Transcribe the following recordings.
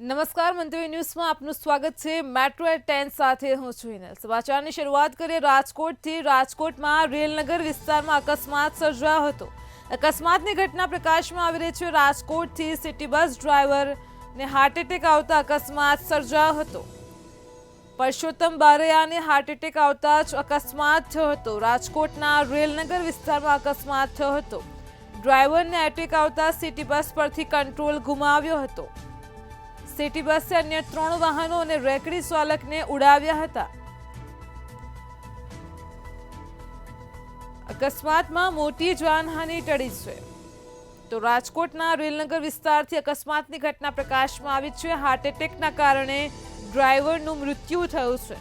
નમસ્કાર મંતવ્ય ન્યૂઝમાં આપનું સ્વાગત છે। મેટ્રો એટ 10 સાથે હું છું હિનલ। સમાચારની શરૂઆત કરીએ રાજકોટથી। રાજકોટમાં રેલનગર વિસ્તારમાં અકસ્માત સર્જાયો હતો। અકસ્માતની ઘટના પ્રકાશમાં આવી રહી છે। રાજકોટથી સિટી બસ ડ્રાઈવરને હાર્ટ એટેક આવતા અકસ્માત સર્જાયો હતો। પરસોત્તમ બારૈયાને હાર્ટ એટેક આવતા જ અકસ્માત થયો હતો। રાજકોટના રેલનગર વિસ્તારમાં અકસ્માત થયો હતો। ડ્રાઈવરને એટેક આવતા સિટી બસ પરથી કંટ્રોલ ગુમાવ્યો હતો। સિટી બસે અન્ય 3 વાહનો અને રેકડી ચાલકને ઉડાવ્યા હતા। અકસ્માતમાં મોટી જાનહાનિ ટળી છે। તો રાજકોટના રેલનગર વિસ્તારથી અકસ્માતની ઘટના પ્રકાશમાં આવી છે। હાર્ટ એટેકના કારણે ડ્રાઈવરનું મૃત્યુ થયું છે।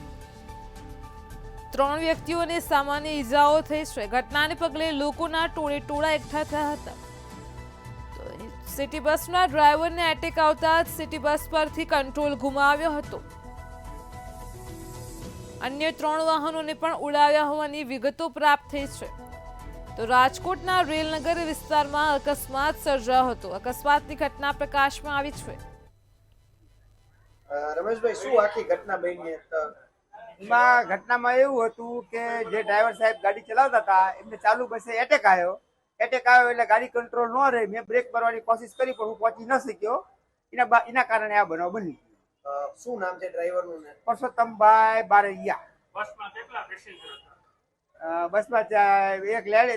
3 વ્યક્તિઓને સામાન્ય ઈજાઓ થઈ છે। ઘટનાને પગલે લોકોના ટોળે એકઠા થયા હતા। સિટી બસના ડ્રાઈવરને એટેક આવતા જ સિટી બસ પરથી કંટ્રોલ ગુમાવ્યો હતો। અન્ય 3 વાહનોને પણ ઉડાવ્યા હોવાની વિગતો પ્રાપ્ત થઈ છે। તો રાજકોટના રેલનગર વિસ્તારમાં અકસ્માત સર્જાયો હતો। અકસ્માતની ઘટના પ્રકાશમાં આવી છે। રમેશભાઈ, શું આખી ઘટના બની? ઘટનામાં એવું હતું કે જે ડ્રાઈવર સાહેબ ગાડી ચલાવતા હતા એમને ચાલુ બસે એટેક આવ્યો એટલે ગાડી કંટ્રોલ ન રહી। મેં બ્રેક મારવાની કોશિશ કરી પણ હું પહોંચી ન શક્યો। એના કારણે આ બનાવ બની। શું નામ છે ડ્રાઈવરનું? પરસોત્તમભાઈ બારૈયા। બસમાં કેટલા પેસેન્જર બસમાં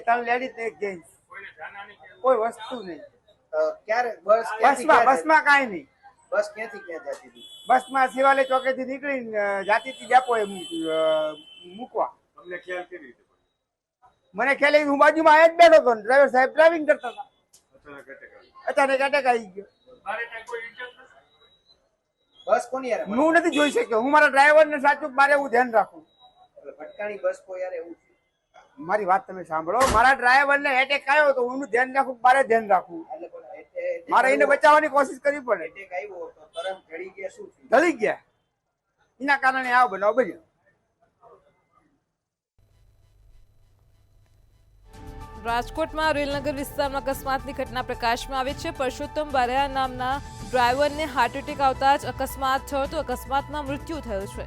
3 લેડીઝ ને 1 જેન્ટ્સ। કોઈ વસ્તુ નહીં। ક્યારે બસમાં કાંઈ નહીં। બસ ક્યાંથી ક્યાં જતી હતી? બસમાં શિવાલય ચોકેથી નીકળીને જાતી હતી ડેપોએ મૂકવા। તમને ખ્યાલ કેવી રીતે મને ખ્યાલ હું બાજુમાં આયા જ બેઠો હતો। ડ્રાઈવર સાહેબ ડ્રાઇવિંગ કરતા હતા। અચાનક અચાનક એટેક આવ્યો? એટેક આવી ગયો। મારે ત્યાં કોઈ ઇજ્જત નથી? બસ કોની યાર? હું નથી જોઈ શક્યો। હું મારા ડ્રાઈવર ને સાચું મારે હું ધ્યાન રાખું। ભટકાણી બસ કોઈ યાર એવું છે? મારી વાત તમે સાંભળો। મારા ડ્રાઈવર ને એટેક આવ્યો તો હું ધ્યાન રાખું, મારે ધ્યાન રાખવું। મારે એને બચાવવાની કોશિશ કરવી પડે। એટેક આવ્યો તો તરત ઢળી ગયા, શું થયું? ઢળી ગયા। એના કારણે આ બનાવ બન્યો। રાજકોટમાં રેલનગર વિસ્તારમાં અકસ્માતની ઘટના પ્રકાશમાં આવી છે। પરસોત્તમ બારૈયા નામના ડ્રાઈવરને હાર્ટ એટેક આવતા જ અકસ્માત થયો હતો। અકસ્માતમાં મૃત્યુ થયું છે।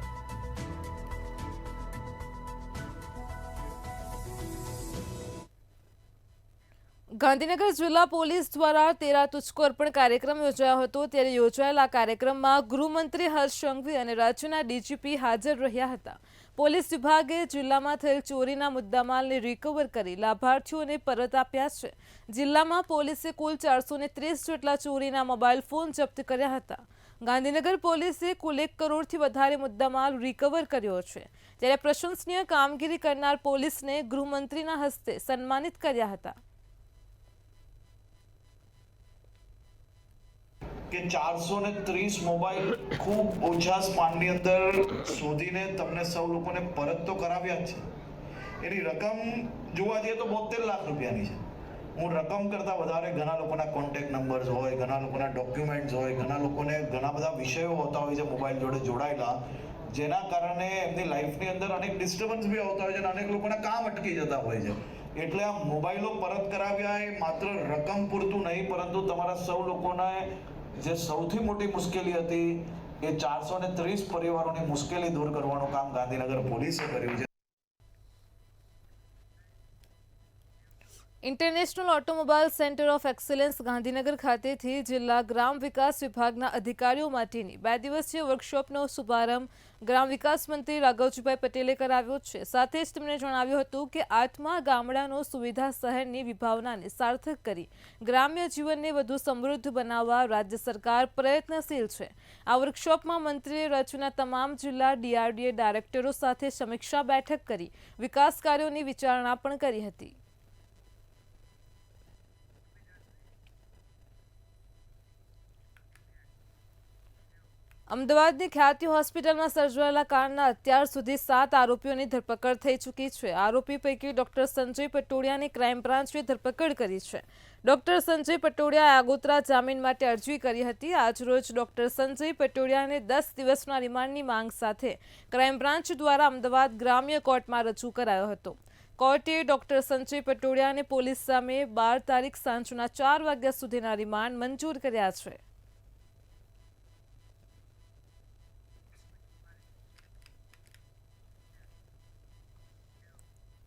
ગાંધીનગર જિલ્લા પોલીસ દ્વારા 13 તુચકો અર્પણ કાર્યક્રમ યોજાયો હતો। ત્યારે યોજાયેલા કાર્યક્રમમાં ગૃહમંત્રી હર્ષ સંઘવી અને રાજ્યના ડીજીપી હાજર રહ્યા હતા। પોલીસ વિભાગે જિલ્લામાં થયેલ ચોરીના મુદ્દામાલને રિકવર કરી લાભાર્થીઓને પરત આપ્યા છે। જિલ્લામાં પોલીસે કુલ 430 જેટલા ચોરીના મોબાઈલ ફોન જપ્ત કર્યા હતા। ગાંધીનગર પોલીસે કુલ 1 કરોડથી વધારે મુદ્દામાલ રિકવર કર્યો છે। ત્યારે પ્રશંસનીય કામગીરી કરનાર પોલીસને ગૃહમંત્રીના હસ્તે સન્માનિત કર્યા હતા। કે 430 મોબાઈલ ખૂબ ઓછા સ્પાનની અંદર શોધીને તમને સૌ લોકોને પરત તો કરાવ્યા જ છે। એની રકમ જોવા જઈએ તો 72 લાખ રૂપિયાની છે। હું રકમ કરતાં વધારે ઘણા લોકોના કોન્ટેક્ટ નંબર્સ હોય, ઘણા લોકોના ડોક્યુમેન્ટ્સ હોય, ઘણા લોકોને ઘણા બધા વિષયો હોતા હોય છે મોબાઈલ જોડે જોડાયેલા, જેના કારણે એમની લાઈફની અંદર અનેક ડિસ્ટર્બન્સ બી આવતા હોય છે અને અનેક લોકોના કામ અટકી જતા હોય છે। એટલે આ મોબાઈલો પરત કરાવ્યા એ માત્ર રકમ પૂરતું નહીં, પરંતુ તમારા સૌ લોકોને જે સૌથી મોટી મુશ્કેલી હતી એ 430 પરિવારોની મુશ્કેલી દૂર કરવાનું કામ ગાંધીનગર પોલીસે કર્યું છે। International automobile centre of excellence Gandhinagar ખાતેથી જિલ્લા ગ્રામ વિકાસ વિભાગના અધિકારીઓ માટેની 2 દિવસીય વર્કશોપનો શુભારંભ ગ્રામ વિકાસ મંત્રી રાઘવજીભાઈ પટેલે કરાવ્યો છે। સાથે જ તેમણે જણાવ્યું હતું કે 8મા ગામડાનો સુવિધા શહેરની વિભાવનાને સાર્થક કરી ગ્રામ્ય જીવનને વધુ સમૃદ્ધ બનાવવા રાજ્ય સરકાર પ્રયત્નશીલ છે। આ વર્કશોપમાં મંત્રીએ રાજ્યના તમામ જિલ્લા ડીઆરડીએ ડાયરેક્ટરો સાથે સમીક્ષા બેઠક કરી વિકાસ કાર્યોની વિચારણા પણ કરી હતી। અમદાવાદની ખ્યાતિ હોસ્પિટલમાં સર્જાયેલા કાંડના અત્યાર સુધી 7 આરોપીઓની ધરપકડ થઈ ચૂકી છે। આરોપી પૈકી ડોક્ટર સંજય પટોડિયાની ક્રાઇમ બ્રાન્ચે ધરપકડ કરી છે। ડોક્ટર સંજય પટોડિયાએ આગોતરા જામીન માટે અરજી કરી હતી। આજરોજ ડોક્ટર સંજય પટોડિયાને 10 દિવસના રિમાન્ડની માંગ સાથે ક્રાઇમ બ્રાન્ચ દ્વારા અમદાવાદ ગ્રામ્ય કોર્ટમાં રજૂ કરાયો હતો। કોર્ટે ડોક્ટર સંજય પટોડિયાને પોલીસ સામે 12 તારીખ સાંજના 4 વાગ્યા સુધીના રિમાન્ડ મંજૂર કર્યા છે।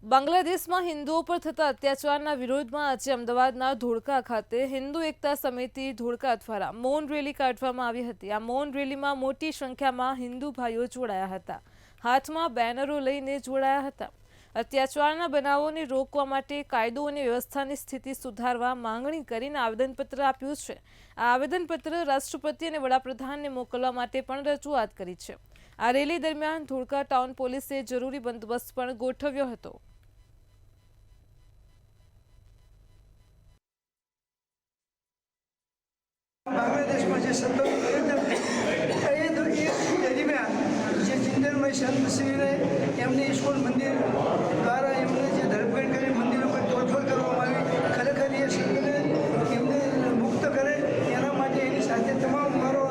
બાંગ્લાદેશમાં હિન્દુઓ પર થતા અત્યાચારના વિરોધમાં આજે અમદાવાદના ધોળકા ખાતે હિન્દુ એકતા સમિતિ ધોળકા દ્વારા મૌન રેલી કાઢવામાં આવી હતી. આ મૌન રેલીમાં મોટી સંખ્યામાં હિન્દુ ભાઈઓ જોડાયા હતા. હાથમાં બેનરો લઈને જોડાયા હતા. અત્યાચારના બનાવોને રોકવા માટે કાયદો અને વ્યવસ્થાની સ્થિતિ સુધારવા માંગણી કરીને આવેદનપત્ર આપ્યું છે. આ આવેદનપત્ર રાષ્ટ્રપતિ અને વડાપ્રધાનને મોકલવા માટે પણ રજૂઆત કરી છે. આ રેલી દરમિયાન ધોળકા ટાઉન પોલીસે જરૂરી બંદોબસ્ત પણ ગોઠવ્યો હતો. બાંગ્લાદેશમાં જે સત્તાનું દરમિયાન જે ચિંતનમય સંતશ્રીને એમની સ્કૂલ મંદિર દ્વારા એમને જે ધર્મગઢ કરી મંદિરો પર તોડફોડ કરવામાં આવી, ખરેખર એ સંતને એમને મુક્ત કરે એના માટે એની સાથે તમામ મારો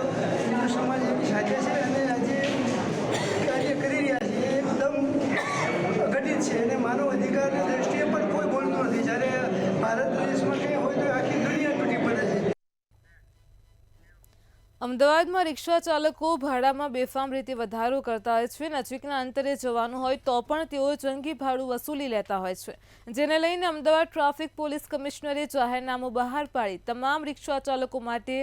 હિન્દુ સમાજ એની સાથે છે અને આજે કાર્ય કરી રહ્યા છે. એ એકદમ અઘટિત છે અને માનવ અધિકારની દ્રષ્ટિએ પણ કોઈ બોલતું નથી. જ્યારે ભારત દેશમાં કંઈ હોય તો આખી દુનિયા તૂટી પડે છે. અમદાવાદમાં રિક્ષા ચાલકો ભાડામાં બેફામ રીતે વધારો કરતા હોય છે. નજીકના અંતરે જવાનું હોય તો પણ તેઓ જંગી ભાડું વસૂલી લેતા હોય છે, જેને લઈને અમદાવાદ ટ્રાફિક પોલીસ કમિશનરે જાહેરનામું બહાર પાડી તમામ રિક્ષા ચાલકો માટે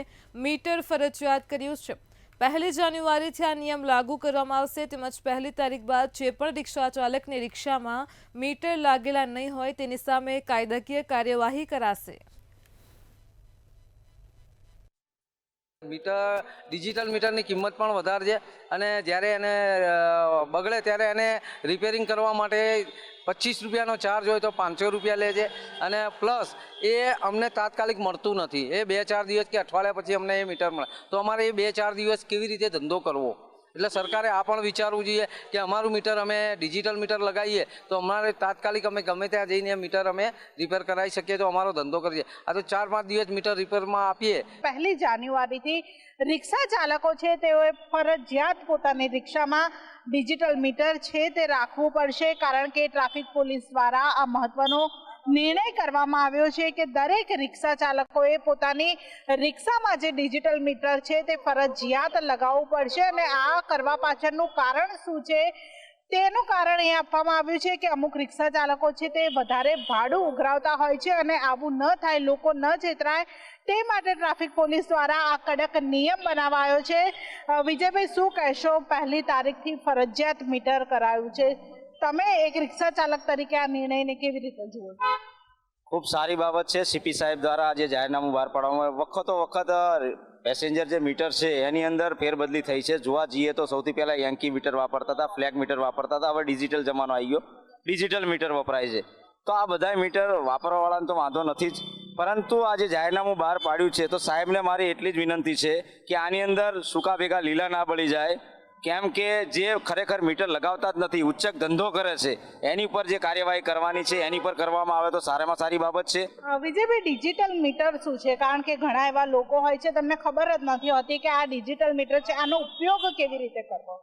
મીટર ફરજિયાત કર્યું છે. 1 જાન્યુઆરીથી આ નિયમ લાગુ કરવામાં આવશે. તેમજ 1 તારીખ બાદ જે પણ રિક્ષા ચાલકને રિક્ષામાં મીટર લાગેલા નહીં હોય તેની સામે કાયદાકીય કાર્યવાહી કરાશે. મીટર ડિજિટલ મીટરની કિંમત પણ વધારે છે અને જ્યારે એને બગડે ત્યારે એને રિપેરિંગ કરવા માટે 25 રૂપિયાનો ચાર્જ હોય તો 500 રૂપિયા લે છે અને પ્લસ એ અમને તાત્કાલિક મળતું નથી. એ 2-4 દિવસ કે અઠવાડિયા પછી અમને એ મીટર મળે તો અમારે એ 2-4 દિવસ કેવી રીતે ધંધો કરવો? એટલે સરકારે આ પણ વિચારવું જોઈએ કે અમારું મીટર અમે ડિજિટલ મીટર લગાવીએ તો અમારે તાત્કાલિક અમે ગમે ત્યાં જઈને મીટર અમે રિપેર કરાવી શકીએ તો અમારો ધંધો કરીએ. આ તો 4-5 દિવસ મીટર રિપેરમાં આપીએ. 1 જાન્યુઆરીથી રિક્ષા ચાલકો છે તેઓએ ફરજિયાત પોતાની રિક્ષામાં ડિજિટલ મીટર છે તે રાખવું પડશે, કારણ કે ટ્રાફિક પોલીસ દ્વારા આ મહત્વનો નિર્ણય કરવામાં આવ્યો છે કે દરેક રિક્ષા ચાલકોએ પોતાની રિક્ષામાં જે ડિજિટલ મીટર છે તે ફરજિયાત લગાવવું પડશે. અને આ કરવા પાછળનું કારણ શું છે તેનું કારણ એ આપવામાં આવ્યું છે કે અમુક રિક્ષા ચાલકો છે તે વધારે ભાડું ઉઘરાવતા હોય છે અને આવું ન થાય, લોકો ન છેતરાય તે માટે ટ્રાફિક પોલીસ દ્વારા આ કડક નિયમ બનાવાયો છે. વિજયભાઈ, શું કહેશો? 1 તારીખથી ફરજિયાત મીટર કરાયું છે. તમે એક રિક્ષા ચાલક તરીકે આ નિર્ણયને કેવી રીતે જુઓ? ખૂબ સારી બાબત છે. સીપી સાહેબ દ્વારા આજે જાહેરનામું બહાર પાડવામાં વખત પેસેન્જર જે મીટર છે એની અંદર ફેરબદલી થઈ છે. જોવા જઈએ તો સૌથી પહેલાં યાંકી મીટર વાપરતા હતા, ફ્લેગ મીટર વાપરતા હતા. હવે ડિજિટલ જમાનો આવી ગયો, ડિજિટલ મીટર વપરાય છે. તો આ બધા મીટર વાપરવાવાળાને તો વાંધો નથી જ, પરંતુ આજે જાહેરનામું બહાર પાડ્યું છે તો સાહેબને મારી એટલી જ વિનંતી છે કે આની અંદર સૂકા ભેગા લીલા ના બળી જાય. કેમ કે જે ખરેખર મીટર લગાવતા જ નથી, ઉચ્ચક ધંધો કરે છે, એની ઉપર જે કાર્યવાહી કરવાની છે એની પર કરવામાં આવે તો સારામાં સારી બાબત છે. વિજયભાઈ, ડિજિટલ મીટર શું છે? કારણ કે ઘણા એવા લોકો હોય છે તમને ખબર જ નથી હોતી કે આ ડિજિટલ મીટર છે, આનો ઉપયોગ કેવી રીતે કરવો?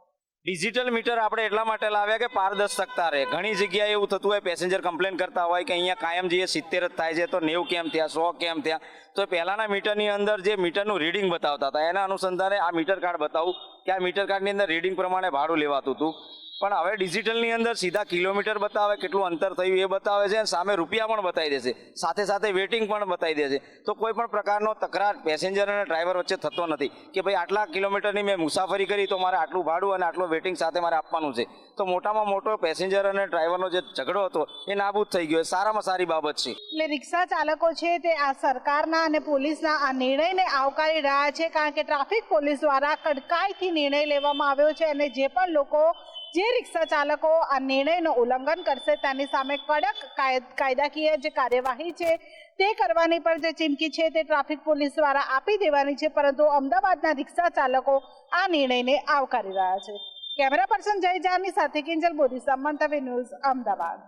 ડિજિટલ મીટર આપણે એટલા માટે લાવ્યા કે પારદર્શકતા રહે. ઘણી જગ્યાએ એવું થતું હોય, પેસેન્જર કમ્પ્લેન કરતા હોય કે અહીંયા કાયમ જઈએ 70 જ થાય છે તો 90 કેમ થયા, 100 કેમ થયા? તો પહેલાંના મીટરની અંદર જે મીટરનું રીડિંગ બતાવતા હતા એના અનુસંધાને આ મીટર કાર્ડ બતાવું કે આ મીટર કાર્ડની અંદર રીડિંગ પ્રમાણે ભાડું લેવાતું હતું. પણ હવે ડિજિટલની અંદર સીધા કિલોમીટર બતાવે, કેટલું અંતર થયું એ બતાવે છે અને સામે રૂપિયા પણ બતાવી દેશે, સાથે સાથે વેટિંગ પણ બતાવી દેશે. તો કોઈ પણ પ્રકારનો તકરાર પેસેન્જર અને ડ્રાઈવર વચ્ચે થતો નથી કે ભાઈ આટલા કિલોમીટરની મેં મુસાફરી કરી તો મારે આટલું ભાડું અને આટલું વેટિંગ સાથે મારે આપવાનું છે. તો મોટામાં મોટો પેસેન્જર અને ડ્રાઈવરનો જે ઝઘડો હતો એ નાબૂદ થઈ ગયો. સારામાં સારી બાબત છે. એટલે રિક્ષા ચાલકો છે તે આ સરકારના અને પોલીસના આ નિર્ણયને આવકારી રહ્યા છે, કારણ કે ટ્રાફિક પોલીસ દ્વારા કડકાઈથી નિર્ણય લેવામાં આવ્યો છે અને જે પણ લોકો જે રિક્ષા ચાલકો આ નિર્ણયનું ઉલ્લંઘન કરશે તેની સામે કડક કાયદાકીય જે કાર્યવાહી છે તે કરવાની પણ જે ચીમકી છે તે ટ્રાફિક પોલીસ દ્વારા આપી દેવાની છે. પરંતુ અમદાવાદના રિક્ષા ચાલકો આ નિર્ણયને આવકારી રહ્યા છે. કેમેરા પર્સન જય જાની સાથે કિંજલ બોરીસા, મંતવ્ય ન્યૂઝ, અમદાવાદ.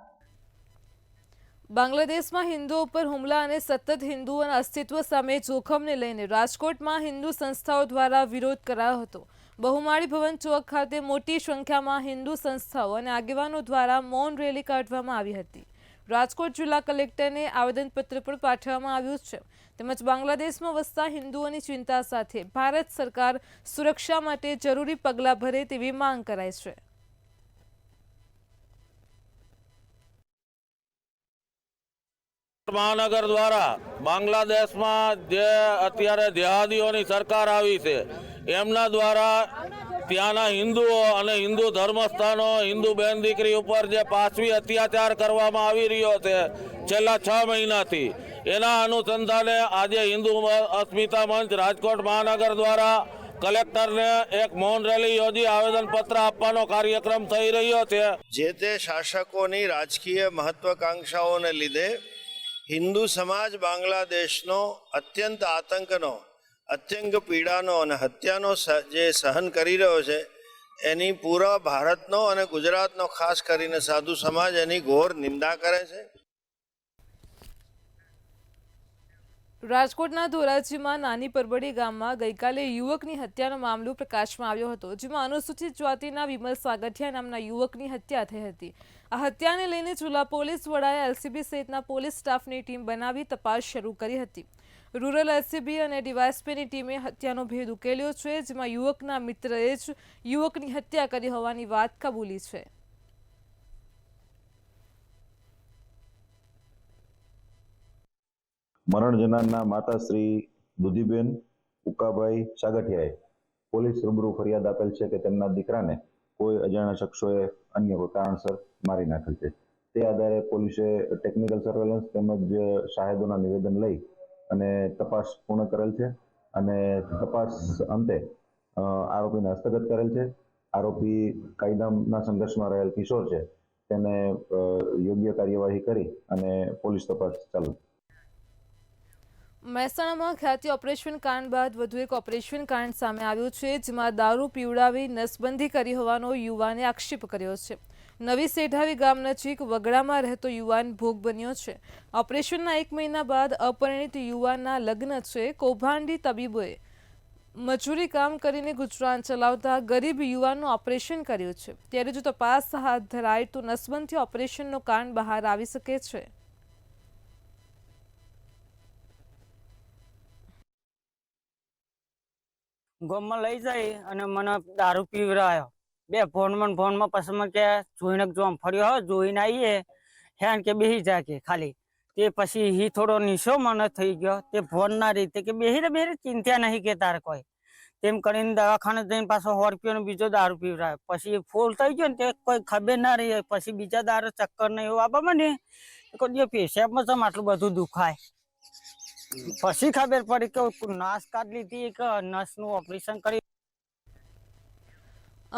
બાંગ્લાદેશમાં હિન્દુઓ પર હુમલા અને સતત હિન્દુઓના અસ્તિત્વ સામે જોખમને લઈને રાજકોટમાં હિન્દુ સંસ્થાઓ દ્વારા વિરોધ કરાયો હતો. બહુમાળી ભવન ચોક ખાતે મોટી સંખ્યામાં હિન્દુ સંસ્થાઓ અને આગેવાનો દ્વારા મૌન રેલી કાઢવામાં આવી હતી. રાજકોટ જિલ્લા કલેક્ટરને આવેદનપત્ર પણ પાઠવવામાં આવ્યું છે. તેમજ બાંગ્લાદેશમાં વસતા હિન્દુઓની ચિંતા સાથે ભારત સરકાર સુરક્ષા માટે જરૂરી પગલાં ભરે તેવી માંગ કરાઈ છે. મહાનગર દ્વારા બાંગ્લાદેશમાં જે અત્યારે જેહાદીઓની સરકાર આવી છે એમના દ્વારા ત્યાંના હિન્દુઓ અને હિન્દુ ધર્મસ્થાનો, હિન્દુ બેન દીકરી ઉપર જે પાછવી અત્યાચાર કરવામાં આવી રહ્યો છે છેલ્લા 6 મહિનાથી, એના અનુસંધાને આજે હિન્દુ અસ્મિતા મંચ રાજકોટ મહાનગર દ્વારા કલેક્ટરને એક મૌન રેલી યોજી આવેદનપત્ર આપવાનો કાર્યક્રમ થઈ રહ્યો છે. જે તે શાસકોની રાજકીય મહત્વાકાંક્ષાઓને લીધે હિન્દુ સમાજ બાંગ્લાદેશનો અત્યંત આતંકનો, અત્યંત પીડાનો અને હત્યાનો જે સહન કરી રહ્યો છે એની પૂરા ભારતનો અને ગુજરાતનો ખાસ કરીને સાધુ સમાજ એની ઘોર નિંદા કરે છે. રાજકોટના ધોરાજીમાં નાની પરબડી ગામમાં ગઈકાલે યુવકની હત્યાનો મામલો પ્રકાશમાં આવ્યો હતો, જેમાં અનુસૂચિત જાતિના વિમલ સાગઠિયા નામના યુવકની હત્યા થઈ હતી. આ હત્યાને લઈને જુલા પોલીસ વડાએ એલસીબી સહિતના પોલીસ સ્ટાફની ટીમ બનાવી તપાસ શરૂ કરી હતી. રૂરલ એલસીબી અને ડીવાયએસપીની ટીમે હત્યાનો ભેદ ઉકેલ્યો છે, જેમાં યુવકના મિત્રએ જ યુવકની હત્યા કરી હોવાની વાત કબૂલી છે. મરણ જનારના માતા શ્રી દુધીબેન ઉકાભાઈ સાગઠિયાએ પોલીસ રૂબરૂ ફરિયાદ આપેલ છે કે તેમના દીકરાને કોઈ અજાણ્યા શખ્સોએ અન્ય કોઈ કારણસર મારી નાખેલ છે. તે આધારે પોલીસે ટેકનિકલ સર્વેલન્સ તેમજ શાહેદોના નિવેદન લઈ અને તપાસ પૂર્ણ કરેલ છે અને તપાસ અંતે આરોપીને હસ્તગત કરેલ છે. આરોપી કાયદાના સંઘર્ષમાં રહેલ કિશોર છે, તેને યોગ્ય કાર્યવાહી કરી અને પોલીસ તપાસ ચાલુ. મહેસાણામાં ખ્યાતિ ઓપરેશન કાંડ બાદ વધુ એક ઓપરેશન કાંડ સામે આવ્યું છે, જેમાં દારૂ પીવડાવી નસબંધી કરી હોવાનો યુવાને આક્ષેપ કર્યો છે. નવી સેઢાવી ગામ નજીક વગડામાં રહેતો યુવાન ભોગ બન્યો છે. ઓપરેશનના 1 મહિના બાદ અપરિણિત યુવાનના લગ્ન છે. કૌભાંડી તબીબોએ મજૂરી કામ કરીને ગુજરાન ચલાવતા ગરીબ યુવાનનું ઓપરેશન કર્યું છે. ત્યારે જો તપાસ હાથ ધરાય તો નસબંધી ઓપરેશનનો કાંડ બહાર આવી શકે છે. ગામમાં લઈ જઈ અને મને દારૂ પીવરાયો. બે ફોનમાં પછી મેં કે જોઈને જોમ ફર્યો હો, જોઈને આવીએ હેન કે બેસી જાય કે ખાલી. તે પછી હી થોડો નીશો મને થઈ ગયો. તે ફોનના રીતે કે બેહી ચિંતા નહીં કે તારે કોઈ. તેમ કરીને દવાખાને જઈને પાછો 100 રૂપિયાનો બીજો દારૂ પીવરાયો. પછી ફૂલ થઈ ગયો ને તે કોઈ ખબર ના રહી. પછી બીજા દારૂ ચક્કર ને એવું આપવા માંડે. કોઈ પેશાબમાં તો આટલું બધું દુખાય. પછી ખબર પડી કે નસ કાઢ લીધી, કે નસનું ઓપરેશન કરી.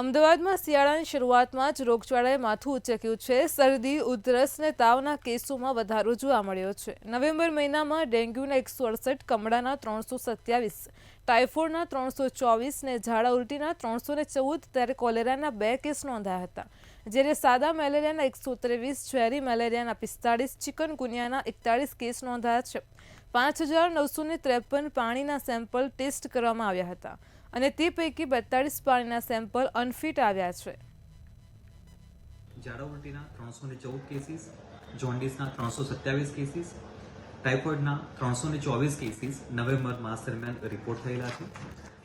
અમદાવાદમાં શિયાળાની શરૂઆતમાં જ રોગચાળાએ માથું ઉચક્યું છે. શરદી, ઉધરસ અને તાવના કેસોમાં વધારો જોવા મળ્યો છે. નવેમ્બર મહિનામાં ડેન્ગ્યુના 168, કમળાના 327, ટાઇફોઇડના 324 ને ઝાડા ઉલટીના 314, ત્યારે કોલેરાના 2 કેસ નોંધાયા હતા. જ્યારે સાદા મેલેરિયાના 123, ઝેરી મેલેરિયાના 45, ચિકનગુનિયાના 41 કેસ નોંધાયા છે. 5953 પાણીના સેમ્પલ ટેસ્ટ કરવામાં આવ્યા હતા અને તે પૈકી 42 પાણીના સેમ્પલ અનફિટ આવ્યા છે. ઝાડા ઉલટીના 314 કેસીસ, જોન્ડિસના 327 કેસીસ, ટાઇફોઇડના 324 કેસીસ નવેમ્બર માસ દરમિયાન રિપોર્ટ થયેલા છે.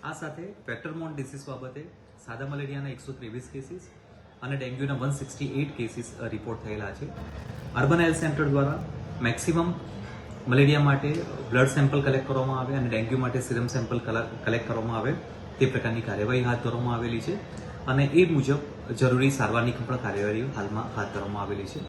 આ સાથે વેક્ટરમોન ડિસીઝ બાબતે સાદા મલેરિયાના 123 કેસીસ અને ડેન્ગ્યુના 168 કેસીસ રિપોર્ટ થયેલા છે. અર્બન હેલ્થ સેન્ટર દ્વારા મેક્સિમમ મલેરિયા માટે બ્લડ સેમ્પલ કલેક્ટ કરવામાં આવે અને ડેન્ગ્યુ માટે સિરમ સેમ્પલ કલેક્ટ કરવામાં આવે તે પ્રકારની કાર્યવાહી હાથ ધરવામાં આવેલી છે અને એ મુજબ જરૂરી સારવારની પણ કાર્યવાહી હાલમાં હાથ ધરવામાં આવેલી છે.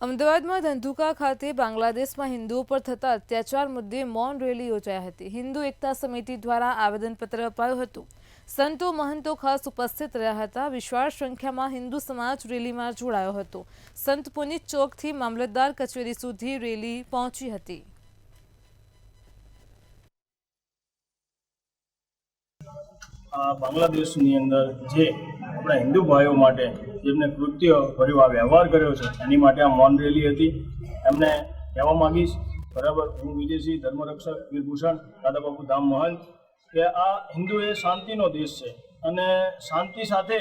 અમદાવાદમાં ધંધુકા ખાતે બાંગ્લાદેશમાં હિન્દુઓ પર થતા અત્યાચાર મુદ્દે મૌન રેલી યોજાઈ હતી. હિન્દુ એકતા સમિતિ દ્વારા આવેદનપત્ર અપાયું હતું. સંતો મહંતો ખાસ ઉપસ્થિત રહ્યા હતા. વિશાળ સંખ્યામાં હિન્દુ સમાજ રેલીમાં જોડાયો હતો. સંત પુનિત ચોકથી મામલતદાર કચેરી સુધી રેલી પહોંચી હતી. બાંગ્લાદેશની અંદર જે આપણા હિન્દુ ભાઈઓ માટે જેમને કૃત્ય ભર્યો આ વ્યવહાર કર્યો છે એની માટે આ મૌન રેલી હતી. એમને કહેવા માંગીશ, બરાબર, હું વિજયસિંહ ધર્મરક્ષક વીરભૂષણ દાદાબાપુ ધામ મહંત, કે આ હિન્દુ એ શાંતિનો દેશ છે અને શાંતિ સાથે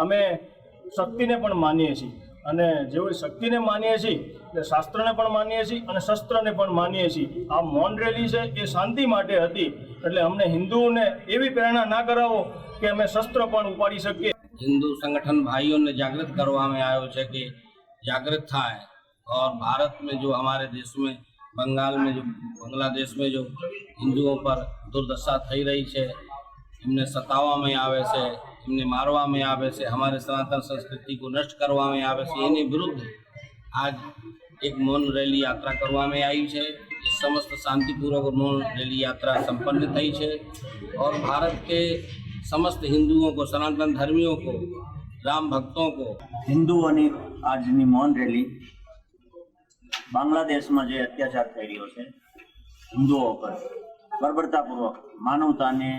અમે શક્તિને પણ માનીએ છીએ અને જેઓ શક્તિને માનીએ છીએ એટલે શાસ્ત્રને પણ માનીએ છીએ અને શસ્ત્રને પણ માનીએ છીએ. આ મૌન રેલી છે એ શાંતિ માટે હતી. એટલે અમને હિન્દુઓને એવી પ્રેરણા ના કરાવો કે અમે શસ્ત્ર પણ ઉપાડી શકીએ. હિન્દુ સંગઠન ભાઈઓને જાગૃત કરવામાં આવ્યો છે કે જાગૃત થાય और भारत में जो हमारे देश में बंगाल में जो बांग्लादेश में जो हिंदुओं पर दुर्दशा થઈ રહી છે, એમને સતાવવામાં આવે છે, એમને મારવામાં આવે છે, हमारे सनातन संस्कृति को नष्ट કરવામાં આવે છે, એની વિરુદ્ધ आज एक मौन रैली यात्रा કરવામાં આવી છે। ये समस्त शांतिपूर्वक मौन रैली यात्रा संपन्न થઈ છે और भारत के समस्त हिंदुओं को, सनातन धर्मियों को, राम भक्तों को હિન્દુઓની આજની મૌન રેલી બાંગ્લાદેશમાં જે અત્યાચાર થઈ રહ્યો છે હિન્દુઓ પર બર્બરતાપૂર્વક માનવતાને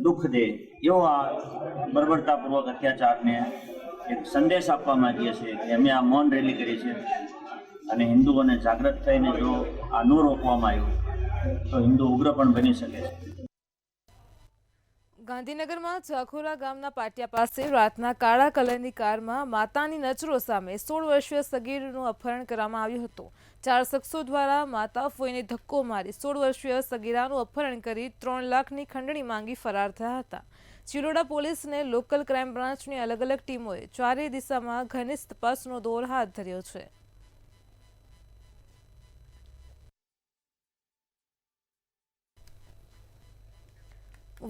દુઃખ દે એવો આ બર્બરતાપૂર્વક અત્યાચારને એક સંદેશ આપવા માંગીએ છીએ કે અમે આ મૌન રેલી કરી છે અને હિન્દુઓને જાગૃત થઈને જો આ ન રોકવામાં આવ્યું તો હિન્દુ ઉગ્ર પણ બની શકે છે। ગાંધીનગરમાં ચાખોરા ગામના પાટિયા પાસે રાતના કાળા કલરની કારમાં માતાની નજરો સામે 16 વર્ષીય સગીરનું અપહરણ કરવામાં આવ્યું હતું। 4 શખ્સો દ્વારા માતા ફોઈને ધક્કો મારી 16 વર્ષીય સગીરાનું અપહરણ કરી 3 લાખની ખંડણી માંગી ફરાર થયા હતા। ચિલોડા પોલીસને લોકલ ક્રાઇમ બ્રાન્ચની અલગ અલગ ટીમોએ ચારે દિશામાં ઘનિષ્ઠ તપાસનો દોર હાથ ધર્યો છે।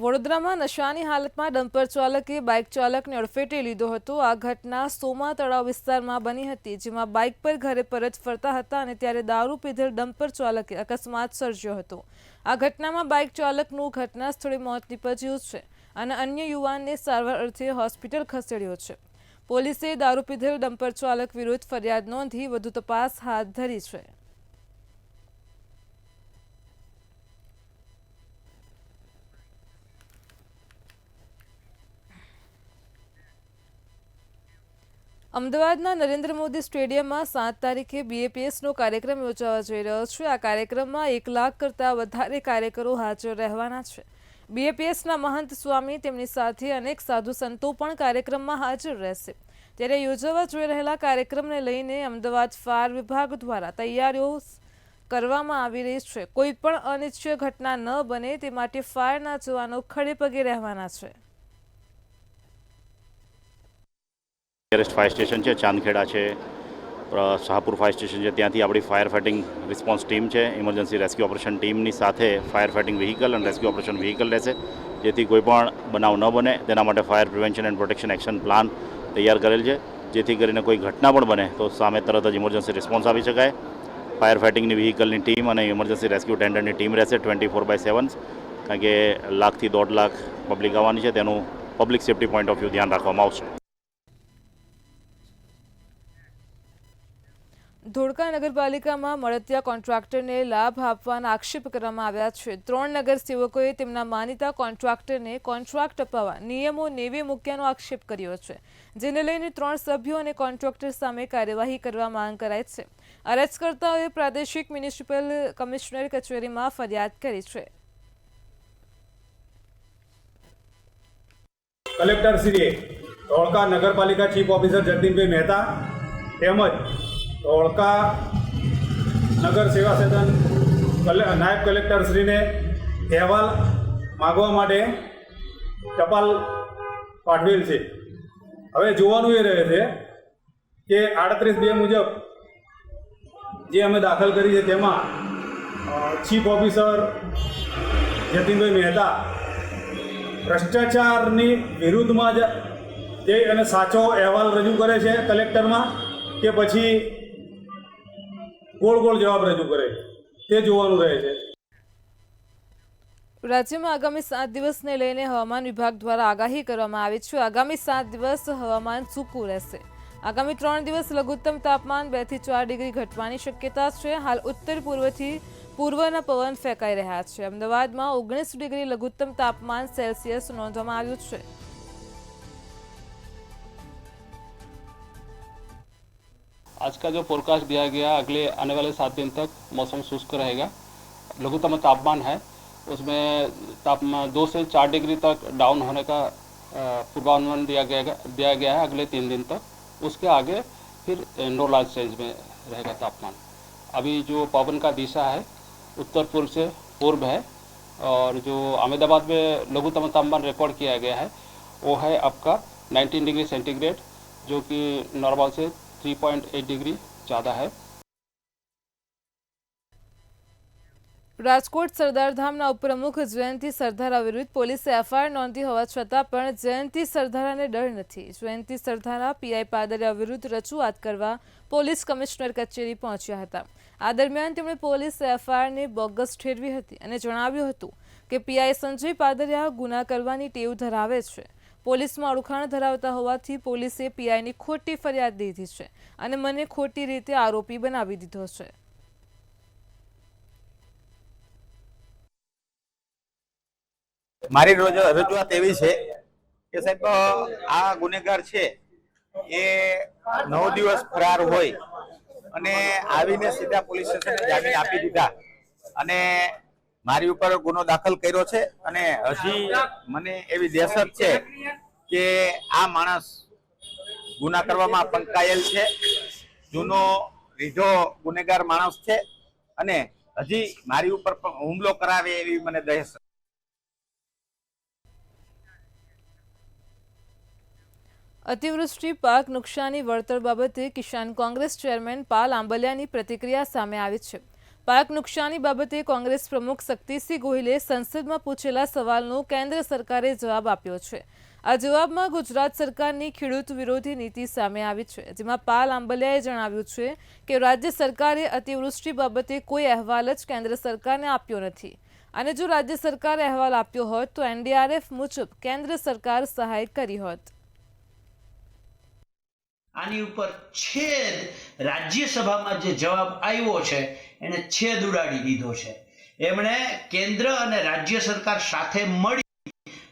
વડોદરામાં નશાની હાલતમાં ડમ્પર ચાલકે બાઇક ચાલકને અડફેટે લીધો હતો। આ ઘટના સોમા તળાવ વિસ્તારમાં બની હતી, જેમાં બાઇક પર ઘરે પરત ફરતા હતા અને ત્યારે દારૂ પીધેલ ડમ્પર ચાલકે અકસ્માત સર્જ્યો હતો। આ ઘટનામાં બાઇક ચાલકનું ઘટના સ્થળે મોત નીપજ્યું છે અને અન્ય યુવાનને સારવાર અર્થે હોસ્પિટલ ખસેડ્યો છે। પોલીસે દારૂ પીધેલ ડમ્પર ચાલક વિરુદ્ધ ફરિયાદ નોંધી વધુ તપાસ હાથ ધરી છે। અમદાવાદના નરેન્દ્ર મોદી સ્ટેડિયમમાં 7 તારીખે BAPSનો કાર્યક્રમ યોજાવા જઈ રહ્યો છે। આ કાર્યક્રમમાં 1 લાખ કરતાં વધારે કાર્યકરો હાજર રહેવાના છે। BAPSના મહંત સ્વામી તેમની સાથે અનેક સાધુ સંતો પણ કાર્યક્રમમાં હાજર રહેશે। ત્યારે યોજાવા જઈ રહેલા કાર્યક્રમને લઈને અમદાવાદ ફાયર વિભાગ દ્વારા તૈયારીઓ કરવામાં આવી રહી છે। કોઈ પણ અનિચ્છનીય ઘટના ન બને તે માટે ફાયરના જવાનો ખડે પગે રહેવાના છે। નિયરેસ્ટ ફાયર સ્ટેશન છે, ચાંદખેડા છે, શાહપુર ફાયર સ્ટેશન છે, ત્યાંથી આપણી ફાયર ફાઇટિંગ રિસ્પોન્સ ટીમ છે, ઇમરજન્સી રેસ્ક્યુ ઓપરેશન ટીમની સાથે ફાયર ફાઇટિંગ વ્હીકલ અને રેસ્ક્યુ ઓપરેશન વ્હીકલ રહેશે, જેથી કોઈ પણ બનાવ ન બને તેના માટે fire prevention and protection action plan તૈયાર કરેલ છે, જેથી કરીને કોઈ ઘટના પણ બને તો સામે તરત જ ઇમરજન્સી રિસ્પોન્સ આપી શકાય। ફાયર ફાઇટિંગની વ્હીકલની ટીમ અને ઇમરજન્સી રેસ્ક્યુ ટેન્ડરની ટીમ રહેશે 24/7, કારણ કે 1 લાખથી 1.5 લાખ પબ્લિક આવવાની છે, તેનું public safety point of view ધ્યાન રાખવામાં આવશે। ધોળકા નગરપાલિકામાં મળતિયા કોન્ટ્રાક્ટરને લાભ આપવાના આક્ષેપ કરવામાં આવ્યા છે। 3 નગરસેવકોએ તેમના માનીતા કોન્ટ્રાક્ટરને કોન્ટ્રાક્ટ અપાવવા નિયમો નેવે મૂક્યાનો આક્ષેપ કર્યો છે, જેને લઈને 3 સભ્યો અને કોન્ટ્રાક્ટર સામે કાર્યવાહી કરવા માંગ કરાઈ છે। અરજકર્તાઓએ પ્રાદેશિક મ્યુનિસિપલ કમિશનર કચેરીમાં ફરિયાદ કરી છે। કલેક્ટરશ્રીએ ધોળકા નગરપાલિકા ચીફ ઓફિસર જતીનભાઈ મહેતા તેમજ ધોળકા નગર સેવા સદન નાયબ કલેક્ટરશ્રીને અહેવાલ માગવા માટે ટપાલ પાઠવેલ છે। હવે જોવાનું એ રહે છે કે 38(2) મુજબ જે અમે દાખલ કરી છે તેમાં ચીફ ઓફિસર જતીનભાઈ મહેતા ભ્રષ્ટાચારની વિરુદ્ધમાં જ જે અને સાચો અહેવાલ રજૂ કરે છે કલેક્ટરમાં કે પછી ગોળ ગોળ જવાબ રજૂ કરે તે જોવાનું રહે છે। રાજ્યમાં આગામી 7 દિવસને લઈને હવામાન વિભાગ દ્વારા આગાહી કરવામાં આવી છે। આગામી 7 દિવસ હવામાન સૂકું રહેશે। આગામી 3 દિવસ લઘુત્તમ તાપમાન 2 થી 4 ડિગ્રી ઘટવાની શક્યતા છે। હાલ ઉત્તર પૂર્વથી પૂર્વના પવન ફેંકાઈ રહ્યા છે। અમદાવાદમાં 19 ડિગ્રી લઘુત્તમ તાપમાન સેલ્સિયસ નોંધવામાં આવ્યું છે। आज का जो फोरकास्ट दिया गया अगले आने वाले 7 दिन तक मौसम शुष्क रहेगा। लघुत्तम तापमान है उसमें तापमान 2 से 4 डिग्री तक डाउन होने का पूर्वानुमान दिया गया है अगले 3 दिन तक। उसके आगे फिर नो लार्ज चेंज में रहेगा तापमान। अभी जो पवन का दिशा है उत्तर पूर्व से पूर्व है और जो अहमदाबाद में लघुत्तम तापमान रिकॉर्ड किया गया है वो है आपका 19 डिग्री सेंटीग्रेड जो कि नॉर्मल से 3.8 डिग्री ज़्यादा है। રાજકોટ સરદારધામના ઉપપ્રમુખ જયંતિ સરદારા વિરુદ્ધ પોલીસે એફઆઈઆર નોંધી હોવા છતાં પણ જયંતિ સરદારાને ડર નથી. જયંતિ સરદારા પીઆઈ પાદરિયા વિરુદ્ધ રજૂઆત કરવા પોલીસ કમિશનર કચેરી પહોંચ્યા હતા. આ દરમિયાન તેમણે પોલીસ એફઆઈઆરને બોગસ ઠેરવી હતી અને જણાવ્યું હતું કે પીઆઈ સંજય પાદરિયા ગુના કરવાની ટેવ ધરાવે છે. પોલીસમાં ઓળખાણ ધરાવતા હોવાથી પોલીસે પીઆઈની ખોટી ફરિયાદ દીધી છે અને મને ખોટી રીતે આરોપી બનાવી દીધો છે. મારી રજૂઆત એવી છે કે સાહેબ આ ગુનેગાર છે એ 9 દિવસ ફરાર હોય અને આવીને સીધા પોલીસ સ્ટેશને જામીન આપી દીધા અને મારી ઉપર ગુનો દાખલ કર્યો છે અને હજી મને એવી દહેશત છે કે આ માણસ ગુના કરવામાં પંકાયેલ છે, જૂનો રીઢો ગુનેગાર માણસ છે અને હજી મારી ઉપર હુમલો કરાવે એવી મને દહેશત. અતિવૃષ્ટિ પાક નુકસાની વળતર બાબતે કિસાન કોંગ્રેસ ચેરમેન પાલ આંબલિયાની પ્રતિક્રિયા સામે આવી છે. પાક નુકસાની બાબતે કોંગ્રેસ પ્રમુખ શક્તિસિંહ ગોહિલે સંસદમાં પૂછેલા સવાલનો કેન્દ્ર સરકારે જવાબ આપ્યો છે. આ જવાબમાં ગુજરાત સરકારની ખેડૂત વિરોધી નીતિ સામે આવી છે, જેમાં પાલ આંબલિયાએ જણાવ્યું છે કે રાજ્ય સરકારે અતિવૃષ્ટિ બાબતે કોઈ અહેવાલ જ કેન્દ્ર સરકારને આપ્યો નથી અને જો રાજ્ય સરકારે અહેવાલ આપ્યો હોત તો એનડીઆરએફ મુજબ કેન્દ્ર સરકાર સહાય કરી હોત. આની ઉપર છેદ રાજ્યસભામાં જે જવાબ આવ્યો છે એને છેદ ઉડાડી દીધો છે. એમણે કેન્દ્ર અને રાજ્ય સરકાર સાથે મળી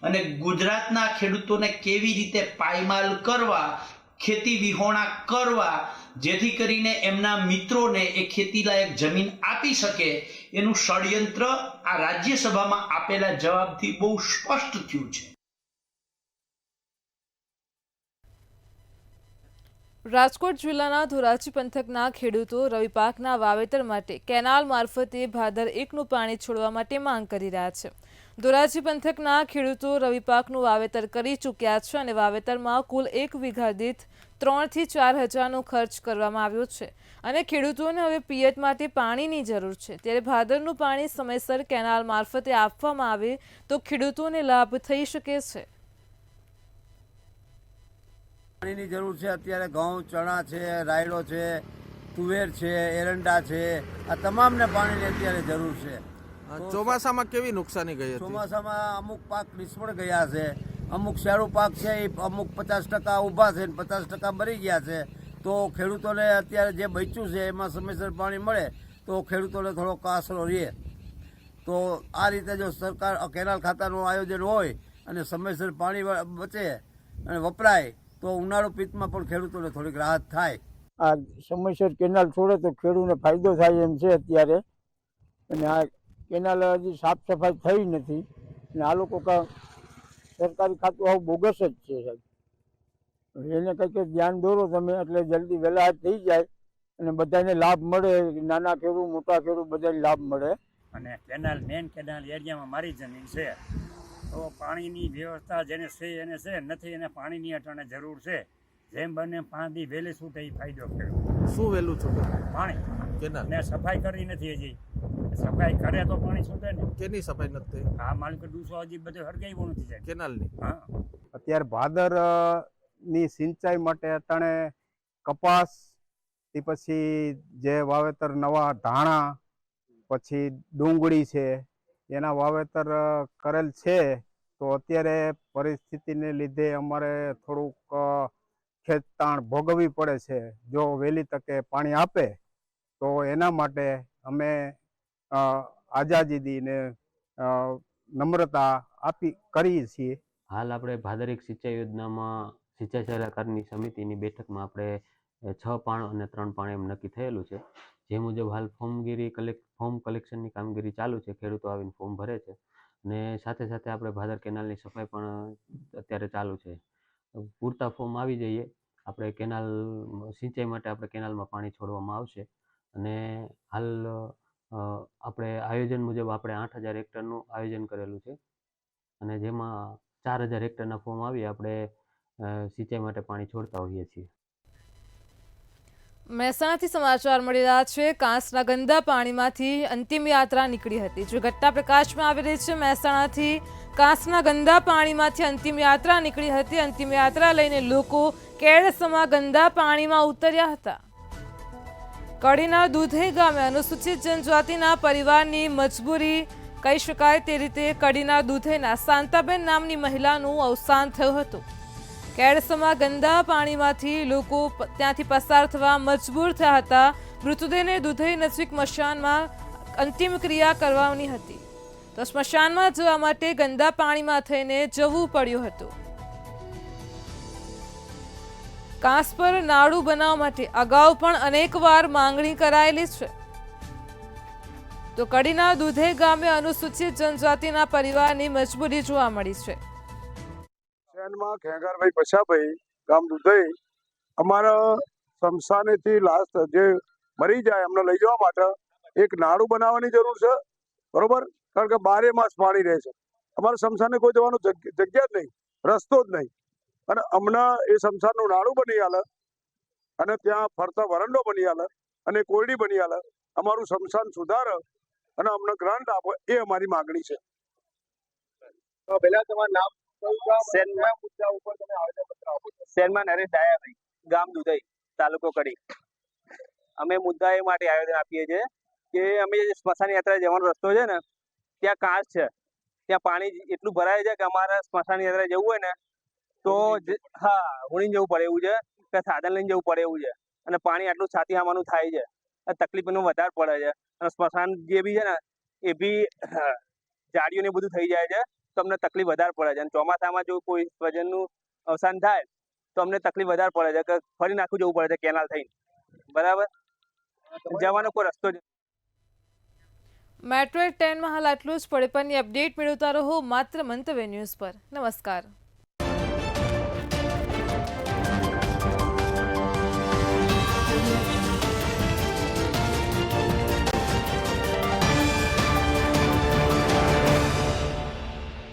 અને ગુજરાતના ખેડૂતોને કેવી રીતે પાયમાલ કરવા, ખેતી વિહોણા કરવા, જેથી કરીને એમના મિત્રોને એ ખેતીલાયક જમીન આપી શકે એનું ષડયંત્ર આ રાજ્યસભામાં આપેલા જવાબથી બહુ સ્પષ્ટ થયું છે. રાજકોટ જિલ્લાના ધોરાજી પંથકના ખેડૂતો રવિ પાકના વાવેતર માટે કેનાલ મારફતે ભાદર 1નું પાણી છોડવા માટે માંગ કરી રહ્યા છે. ધોરાજી પંથકના ખેડૂતો રવિ પાકનું વાવેતર કરી ચૂક્યા છે અને વાવેતરમાં કુલ 1 વીઘા દીઠ 3 થી 4 હજારનો ખર્ચ કરવામાં આવ્યો છે અને ખેડૂતોને હવે પિયત માટે પાણીની જરૂર છે. ત્યારે ભાદરનું પાણી સમયસર કેનાલ મારફતે આપવામાં આવે તો ખેડૂતોને લાભ થઈ શકે છે. પાણીની જરૂર છે. અત્યારે ઘઉં, ચણા છે, રાયડો છે, તુવેર છે, એરંડા છે, આ તમામને પાણીની અત્યારે જરૂર છે. ચોમાસામાં કેવી નુકસાની ગઈ હતી? ચોમાસામાં અમુક પાક નિષ્ફળ ગયા છે, અમુક શેરુ પાક છે એ અમુક 50% ઊભા છે ને 50% મરી ગયા છે. તો ખેડૂતોને અત્યારે જે બચ્યું છે એમાં સમયસર પાણી મળે તો ખેડૂતોને થોડો આશરો રહે. તો આ રીતે જો સરકાર કેનાલ ખાતાનું આયોજન હોય અને સમયસર પાણી બચે અને વપરાય તો ઉનાળુ પિત્તમાં પણ ખેડૂતોને થોડીક રાહત થાય. આ સમયસર કેનાલ છોડે તો ખેડૂતને ફાયદો થાય એમ છે અત્યારે. અને આ કેનાલ હજી સાફ સફાઈ થઈ નથી અને આ લોકો સરકારી ખાતું આવું બોગસ જ છે સાહેબ. એને કંઈક ધ્યાન દોરો તમે એટલે જલ્દી વહેલા થઈ જાય અને બધાને લાભ મળે, નાના ખેડૂત મોટા ખેડૂત બધાને લાભ મળે. અને કેનાલ મેન કેનાલ એરિયામાં મારી જમીન છે તો પાણીની વ્યવસ્થા જેને છે એને છે, નથી એને પાણીની અટાણે જરૂર છે. જેમ બને 5 દી વહેલી છૂટે એ ફાયદો ખેડૂત. શું વહેલું છૂટે? પાણી કેનાલ ને સફાઈ કરી નથી હજી. સફાઈ કરે તો પાણી છૂટે ને. કેની સફાઈ નથી? આ માલિક ડૂસો હજી બધું હરગાવ્યું નથી જાય કેનાલની. હા, અત્યારે ભાદર ની સિંચાઈ માટે અટાણે કપાસ થી પછી જે વાવેતર નવા ધાણા પછી ડુંગળી છે એના વાવેતર કરેલ છે. તો અત્યારે પરિસ્થિતિને લીધે અમારે થોડુંક ખેતતાણ ભોગવવી પડે છે. જો વહેલી તકે પાણી આપે તો એના માટે અમે આઝાદીને નમ્રતા કરીએ છીએ. હાલ આપણે ભાદરિક સિંચાઈ યોજનામાં સિંચાઈ સલાહકારની સમિતિની બેઠકમાં આપણે 6 પાણ અને 3 પાણ એમ નક્કી થયેલું છે. જે મુજબ હાલ ફોર્મ કલેક્શનની કામગીરી ચાલુ છે. ખેડૂતો આવીને ફોર્મ ભરે છે અને સાથે સાથે આપણે ભાદર કેનાલની સફાઈ પણ અત્યારે ચાલુ છે. પૂરતા ફોર્મ આવી જઈએ આપણે કેનાલ સિંચાઈ માટે આપણે કેનાલમાં પાણી છોડવામાં આવશે. અને હાલ આપણે આયોજન મુજબ આપણે 8000 હેક્ટરનું આયોજન કરેલું છે અને જેમાં 4000 હેક્ટરના ફોર્મ આવી આપણે સિંચાઈ માટે પાણી છોડતા હોઈએ છીએ. મહેસાણાથી સમાચાર મળી રહ્યા છે. કાંસના ગંદા પાણીમાંથી અંતિમ યાત્રા નીકળી હતી. જો ઘટના પ્રકાશમાં આવી રહી છે, મહેસાણાથી કાંસના ગંદા પાણીમાંથી અંતિમ યાત્રા નીકળી હતી. અંતિમ યાત્રા લઈને લોકો કેળસમાં ગંદા પાણીમાં ઉતર્યા હતા. કડીના દૂધઈ ગામે અનુસૂચિત જનજાતિના પરિવારની મજબૂરી કહી શકાય તે રીતે કડીના દૂધઈના શાંતાબેન નામની મહિલાનું અવસાન થયું હતું. કેળસમાં ગંદા પાણીમાંથી લોકો ત્યાંથી પસાર થવા મજબૂર થયા હતા. મૃતદેહને દૂધઈ નજીક સ્મશાનમાં અંતિમ ક્રિયા કરવાની હતી, તો સ્મશાનમાં જવા માટે ગંદા પાણીમાં થઈને જવું પડ્યું હતું. કાંસ પર નાળું બનાવવા માટે અગાઉ પણ અનેકવાર માંગણી કરાયેલી છે. તો કડીના દૂધઈ ગામે અનુસૂચિત જનજાતિના પરિવારની મજબૂરી જોવા મળી છે. શહેરમાં ખેંગારભાઈ પછાભાઈ ગામ દુધઈ અમારા સ્મશાનેથી લાસ્ટ જે મરી જાય એમને લઈ જવા માટે એક નાળું બનાવવાની જરૂર છે, બરોબર? કારણ કે 12 માસ પાણી રહે છે. અમારા સ્મશાને કોઈ જવાનું જગ્યા જ નહીં, રસ્તો જ નહીં, અને અમને એ સ્મશાનનું નાળું બની આલે અને ત્યાં ફરતા વરંડો બની આલે અને કોયડી બની આલે. અમારું સ્મશાન સુધારે અને અમને ગ્રાન્ટ આપે એ અમારી માગણી છે. પહેલા તમારું નામ શેરમાં નરેશ ડાયાભાઈ, ગામ દુધઈ, તાલુકો કડી. અમે મુદ્દા એ માટે આયોજન આપીએ છીએ કે અમે જે સ્મશાન યાત્રા જવાનો રસ્તો છે ને, ત્યાં કાંસ છે, ત્યાં પાણી એટલું ભરાય છે કે અમારે સ્મશાન યાત્રા જવું હોય ને તો હોળીને જવું પડે એવું છે, કે સાધન લઈને જવું પડે એવું છે, અને પાણી આટલું છાતી આવવાનું થાય છે, તકલીફ એનું વધારે પડે છે. અને સ્મશાન જે બી છે ને એ બી જાડીઓ ને બધું થઈ જાય છે, તો અમને તકલીફ વધારે પડે છે. અને ચોમાસામાં જો કોઈ સ્વજનનું અવસાન થાય તો અમને તકલીફ વધારે પડે છે, કે ફરી નાખું જવું પડે છે કેનાલ થઈને, બરાબર? જવાનો કોઈ રસ્તો જ. મેટ્રો 10 માં હાલ આટલું જ. પડે પણની અપડેટ મેળવતા રહો માત્ર મંતવ્ય ન્યૂઝ પર. નમસ્કાર.